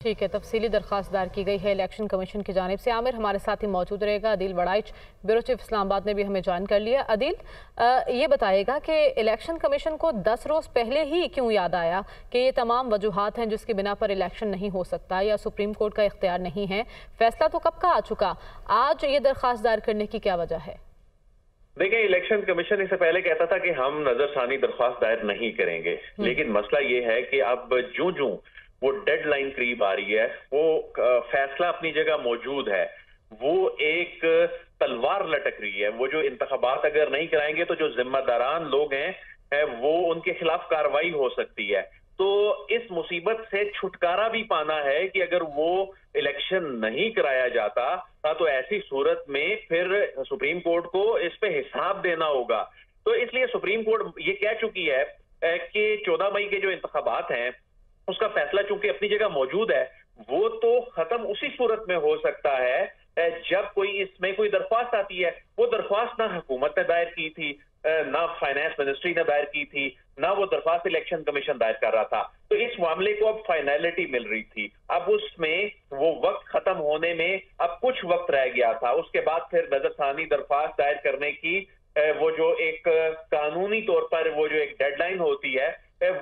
ठीक है, तफसीली दरख्वास्त दायर की गई है इलेक्शन कमीशन की जानिब से। आमिर हमारे साथ ही मौजूद रहेगा। अदील बड़ाइच ब्यूरो चीफ इस्लामाबाद ने भी हमें ज्वाइन कर लिया। अदील, ये बताएगा कि इलेक्शन कमीशन को 10 रोज़ पहले ही क्यों याद आया कि ये तमाम वजूहात हैं जिसकी बिना पर इलेक्शन नहीं हो सकता या सुप्रीम कोर्ट का इख्तियार नहीं है, फैसला तो कब का आ चुका, आज ये दरख्वास्त दायर करने की क्या वजह है? देखिए, इलेक्शन कमीशन इससे पहले कहता था कि हम नजरसानी दरख्वास्त दायर नहीं करेंगे, लेकिन मसला ये है कि अब जो वो डेडलाइन करीब आ रही है, वो फैसला अपनी जगह मौजूद है, वो एक तलवार लटक रही है। वो जो इंतखाबात अगर नहीं कराएंगे तो जो जिम्मेदारान लोग हैं वो उनके खिलाफ कार्रवाई हो सकती है। तो इस मुसीबत से छुटकारा भी पाना है कि अगर वो इलेक्शन नहीं कराया जाता तो ऐसी सूरत में फिर सुप्रीम कोर्ट को इस पे हिसाब देना होगा। तो इसलिए सुप्रीम कोर्ट ये कह चुकी है कि 14 मई के जो इंतखाबात हैं उसका फैसला चूंकि अपनी जगह मौजूद है, वो तो खत्म उसी सूरत में हो सकता है जब कोई इसमें कोई दरख्वास्त आती है। वो दरख्वास्त ना हुकूमत ने दायर की थी, ना फाइनेंस मिनिस्ट्री ने दायर की थी, ना वो दरख्वास्त इलेक्शन कमीशन दायर कर रहा था। तो इस मामले को अब फाइनलिटी मिल रही थी। अब उसमें वो वक्त खत्म होने में अब कुछ वक्त रह गया था। उसके बाद फिर नजरसानी दरख्वास्त दायर करने की वो जो एक कानूनी तौर पर वो जो एक डेडलाइन होती है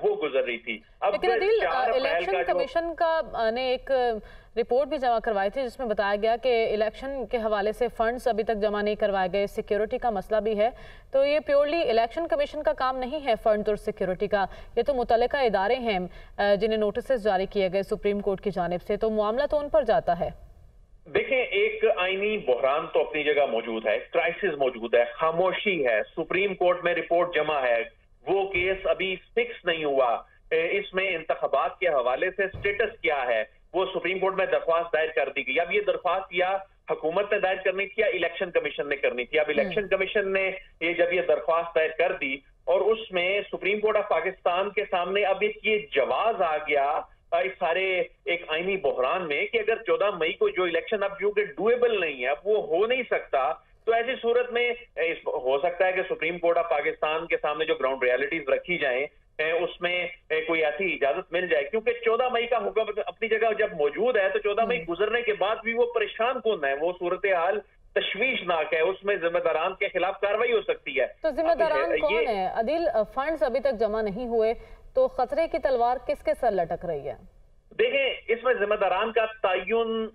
वो गुजर रही थी। अब इलेक्शन कमीशन का ने एक रिपोर्ट भी जमा करवाई थी जिसमें बताया गया कि इलेक्शन के हवाले से फंड्स अभी तक जमा नहीं करवाए गए, सिक्योरिटी का मसला भी है। तो ये प्योरली इलेक्शन कमीशन का काम नहीं है फंड और सिक्योरिटी का, ये तो मुतल्लिका इदारे हैं जिन्हें नोटिस जारी किए गए सुप्रीम कोर्ट की जानिब से, तो मामला तो उन पर जाता है। देखें, एक आईनी बहरान तो अपनी जगह मौजूद है, क्राइसिस मौजूद है, खामोशी है, सुप्रीम कोर्ट में रिपोर्ट जमा है, वो केस अभी फिक्स नहीं हुआ, इसमें इंतखाबात के हवाले से स्टेटस क्या है, वो सुप्रीम कोर्ट में दरख्वास्त दायर कर दी गई। अब ये दरख्वास्त या हुकूमत ने दायर करनी थी या इलेक्शन कमीशन ने करनी थी। अब इलेक्शन कमीशन ने जब ये दरख्वास्त दायर कर दी और उसमें सुप्रीम कोर्ट ऑफ पाकिस्तान के सामने अब ये जवाब आ गया इस सारे एक आईनी बहरान में कि अगर 14 मई को जो इलेक्शन अब जो कि डुएबल नहीं है, अब वो हो नहीं सकता, तो ऐसी सूरत में हो सकता है कि सुप्रीम कोर्ट ऑफ पाकिस्तान के सामने जो ग्राउंड रियलिटीज रखी जाएं उसमें कोई ऐसी इजाजत मिल जाए, क्योंकि 14 मई का हुक्म अपनी जगह जब मौजूद है तो 14 मई गुजरने के बाद भी वो परेशान कौन है, वो सूरत हाल तशवीशनाक है, उसमें जिम्मेदारान के खिलाफ कार्रवाई हो सकती है। तो जिम्मेदारान कौन है? अदील, फंड्स अभी तक जमा नहीं हुए तो खतरे की तलवार किसके सर लटक रही है? देखें, इसमें जिम्मेदारान का तयन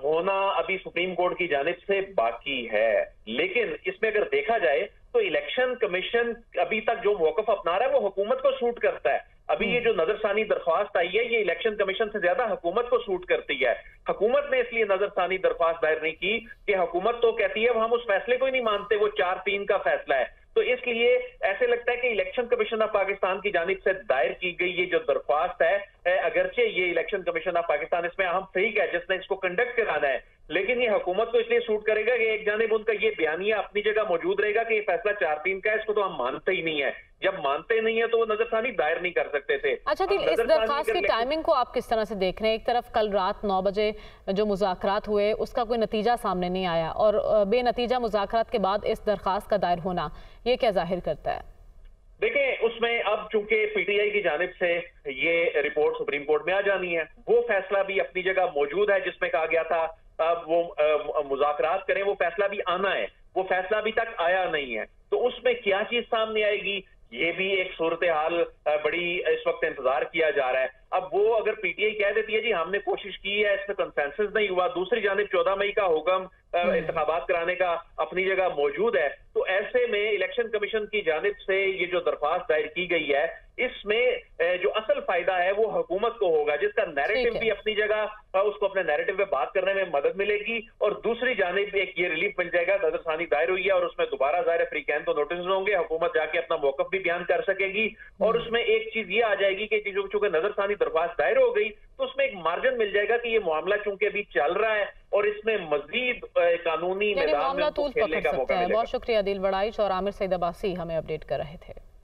होना अभी सुप्रीम कोर्ट की जानिब से बाकी है, लेकिन इसमें अगर देखा जाए तो इलेक्शन कमीशन अभी तक जो मौकफ अपना रहा है वो हुकूमत को सूट करता है। अभी ये जो नजरसानी दरख्वास्त आई है ये इलेक्शन कमीशन से ज्यादा हुकूमत को सूट करती है। हुकूमत ने इसलिए नजरसानी दरख्वास्त दायर नहीं की कि हुकूमत तो कहती है हम उस फैसले को ही नहीं मानते, वो 4-3 का फैसला है। तो इसलिए ऐसे लगता है कि इलेक्शन कमीशन ऑफ पाकिस्तान की जानिब से दायर की गई ये जो दरख्वास्त है, अगरचे ये इलेक्शन कमीशन ऑफ पाकिस्तान इसमें अहम फरीक है जिसने इसको कंडक्ट कराना है, लेकिन ये हुकूमत को इसलिए सूट करेगा कि एक जानिब उनका ये बयानिया अपनी जगह मौजूद रहेगा कि ये फैसला 4-3 का है, इसको तो हम मानते ही नहीं है। जब मानते नहीं है तो वो नजरसानी दायर नहीं कर सकते थे। अच्छा, इस दरखास्त की टाइमिंग को आप किस तरह से देख रहे हैं? एक तरफ कल रात 9 बजे जो मुज़ाकरात हुए उसका कोई नतीजा सामने नहीं आया और बेनतीजा मुज़ाकरात के बाद इस दरखास्त का दायर होना, ये क्या जाहिर करता है? देखें, उसमें अब चूंकि पीटीआई की जानिब से ये रिपोर्ट सुप्रीम कोर्ट में आ जानी है, वो फैसला भी अपनी जगह मौजूद है जिसमें कहा गया था अब वो मुज़ाकरात करें, वो फैसला भी आना है, वो फैसला अभी तक आया नहीं है। तो उसमें क्या चीज सामने आएगी, ये भी एक सूरत हाल बड़ी इस वक्त इंतजार किया जा रहा है। अब वो अगर पीटीआई कह देती है जी हमने कोशिश की है, इसमें कंसेंसस नहीं हुआ, दूसरी जानिब 14 मई का हुक्म इंतखाबात कराने का अपनी जगह मौजूद है, तो ऐसे में इलेक्शन कमीशन की जानिब से ये जो दरख्वास्त दायर की गई है इसमें जो असल फायदा है वो हुकूमत को होगा, जिसका नैरेटिव भी अपनी जगह उसको अपने नैरेटिव में बात करने में मदद मिलेगी, और दूसरी जानिब एक ये रिलीफ मिल जाएगा, नजरसानी दायर हुई है और उसमें दोबारा ज़ाहिर फ्रीकैन तो नोटिस होंगे, हुकूमत जाके अपना मौकफ भी बयान कर सकेगी, और उसमें एक चीज ये आ जाएगी कि चूंकि नजरसानी दरख्वास्त दायर हो गई तो उसमें एक मार्जिन मिल जाएगा कि ये मामला चूंकि अभी चल रहा है और इसमें मजीद कानूनी मैदान में खेलने का मौका मिलेगा। बहुत शुक्रिया अदील बड़ाइच और आमिर सईद अब्बासी हमें अपडेट कर रहे थे।